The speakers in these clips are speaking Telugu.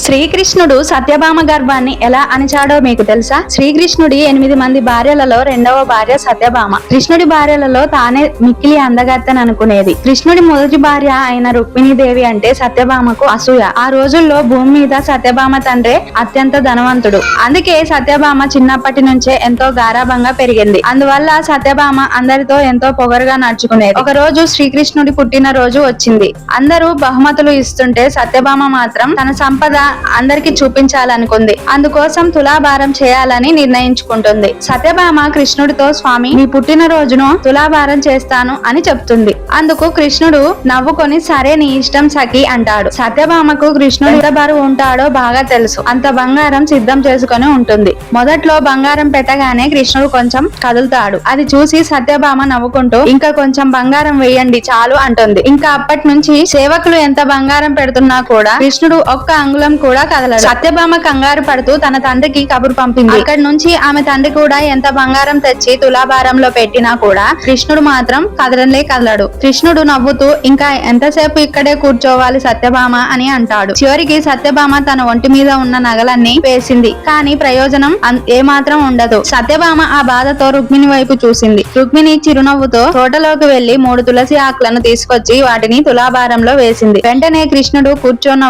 శ్రీకృష్ణుడు సత్యభామ గర్భాన్ని ఎలా అణిచాడో మీకు తెలుసా? శ్రీకృష్ణుడి 8 మంది భార్యలలో 2వ భార్య సత్యభామ. కృష్ణుడి భార్యలలో తానే మిక్కిలి అందగత్తెననుకునేది. కృష్ణుడి మొదటి భార్య అయిన రుక్మిణీదేవి అంటే సత్యభామకు అసూయ. ఆ రోజుల్లో భూమి మీద సత్యభామ తండ్రే అత్యంత ధనవంతుడు. అందుకే సత్యభామ చిన్నప్పటి నుంచే ఎంతో గారాభంగా పెరిగింది. అందువల్ల సత్యభామ అందరితో ఎంతో పొగరుగా నడుచుకునేది. ఒక రోజు శ్రీకృష్ణుడి పుట్టిన రోజు వచ్చింది. అందరూ బహుమతులు ఇస్తుంటే సత్యభామ మాత్రం తన సంపద అందరికి చూపించాలనుకుంది. అందుకోసం తులాభారం చేయాలని నిర్ణయించుకుంటుంది. సత్యభామ కృష్ణుడితో, స్వామి, నీ పుట్టిన రోజును తులాభారం చేస్తాను అని చెప్తుంది. అందుకు కృష్ణుడు నవ్వుకొని, సరే నీ ఇష్టం సఖి అంటాడు. సత్యభామకు కృష్ణుడు ఎంత బరువు ఉంటాడో బాగా తెలుసు. అంత బంగారం సిద్ధం చేసుకుని ఉంటుంది. మొదట్లో బంగారం పెట్టగానే కృష్ణుడు కొంచెం కదులుతాడు. అది చూసి సత్యభామ నవ్వుకుంటూ, ఇంకా కొంచెం బంగారం వేయండి చాలు అంటుంది. ఇంకా అప్పటి నుంచి సేవకులు ఎంత బంగారం పెడుతున్నా కూడా కృష్ణుడు ఒక్క అంగుళం కూడా కదలడు. సత్యభామ కంగారు పడుతూ తన తండ్రికి కబురు పంపింది. అక్కడి నుంచి ఆమె తండ్రి కూడా ఎంత బంగారం తెచ్చి తులాభారంలో పెట్టినా కూడా కృష్ణుడు మాత్రం కదలడు. కృష్ణుడు నవ్వుతూ, ఇంకా ఎంతసేపు ఇక్కడే కూర్చోవాలి సత్యభామ అని అంటాడు. చివరికి సత్యభామ తన ఒంటి మీద ఉన్న నగలన్నీ వేసింది. కానీ ప్రయోజనం ఏమాత్రం ఉండదు. సత్యభామ ఆ బాధతో రుక్మిణి వైపు చూసింది. రుక్మిణి చిరునవ్వుతో తోటలోకి వెళ్లి 3 తులసి ఆకులను తీసుకొచ్చి వాటిని తులాభారంలో వేసింది. వెంటనే కృష్ణుడు కూర్చున్న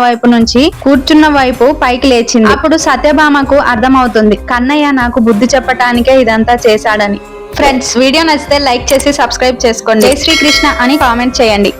వైపు పైకి లేచింది. అప్పుడు సత్యభామకు అర్థమవుతుంది, కన్నయ్య నాకు బుద్ధి చెప్పటానికే ఇదంతా చేశాడని. ఫ్రెండ్స్, వీడియో నచ్చితే లైక్ చేసి సబ్స్క్రైబ్ చేసుకోండి. జై శ్రీకృష్ణ అని కామెంట్ చేయండి.